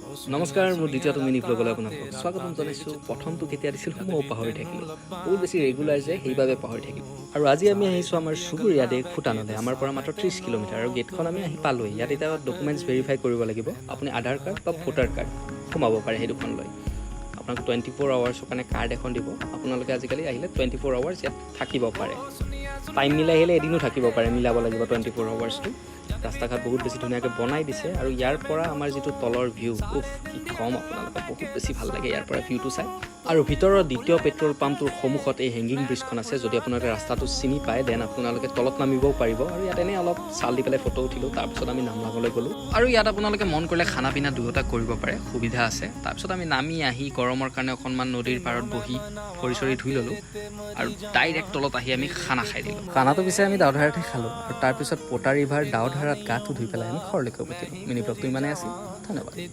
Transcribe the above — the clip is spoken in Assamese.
নমস্কাৰ, মোৰ দ্বিতীয়টো মিনি ব্লগলৈ আপোনালোকক স্বাগতম জনাইছোঁ। প্ৰথমটো কেতিয়া দিছিলোঁ মই পাহৰি থাকিলোঁ, বহুত বেছি ৰেগুলাৰ যে সেইবাবে পাহৰি থাকিলোঁ। আৰু আজি আমি আহিছোঁ আমাৰ চুবুৰীয়া দেশ ভূটানলৈ। আমাৰ পৰা মাত্ৰ 30 কিলোমিটাৰ আৰু গেটখন আমি আহি পালোঁহি। ইয়াত এতিয়া ডকুমেণ্টছ ভেৰিফাই কৰিব লাগিব। আপুনি আধাৰ কাৰ্ড বা ভোটাৰ কাৰ্ড সোমাব পাৰে সেই দুখন লৈ। আপোনাক 24 আৱাৰ্ছৰ কাৰণে কাৰ্ড এখন দিব। আপোনালোকে আজিকালি আহিলে 24 আৱাৰ্ছ ইয়াত থাকিব পাৰে। টাইম মিলাই আহিলে এদিনো থাকিব পাৰে, মিলাব লাগিব 24 আৱাৰ্ছটো। ৰাস্তা ঘাট বহুত বেছি ধুনীয়াকৈ বনাই দিছে আৰু ইয়াৰ পৰা আমাৰ যিটো তলৰ ভিউ, কি ক'ম আপোনালোকক, বহুত বেছি ভাল লাগে ইয়াৰ পৰা ভিউটো চাই। আৰু ভিতৰৰ দ্বিতীয় পেট্ৰল পাম্পটোৰ সন্মুখত এই হেংগিং ব্ৰিজখন আছে। যদি আপোনালোকে ৰাস্তাটো চিনি পায় দেন আপোনালোকে তলত নামিবও পাৰিব। আৰু ইয়াত এনেই অলপ চাল দি পেলাই ফটো উঠিলোঁ, তাৰপিছত আমি নামলাবলৈ গ'লোঁ। আৰু ইয়াত আপোনালোকে মন কৰিলে খানা পিনা দুয়োটা কৰিব পাৰে, সুবিধা আছে। তাৰপিছত আমি নামি আহি গৰমৰ কাৰণে অকণমান নদীৰ পাৰত বহি ভৰি চৰি ধুই ল'লোঁ আৰু ডাইৰেক্ট তলত আহি আমি খানা খাই দিলোঁ। খানাটো পিছে আমি দাউধাৰাতে খালোঁ আৰু তাৰপিছত পোটা ৰিভাৰ দাউধাৰাত গাটো ধুই পেলাই আমি ঘৰলৈকে উভতিলোঁ। মিনি ব্লগটো ইমানেই আছিল, ধন্যবাদ।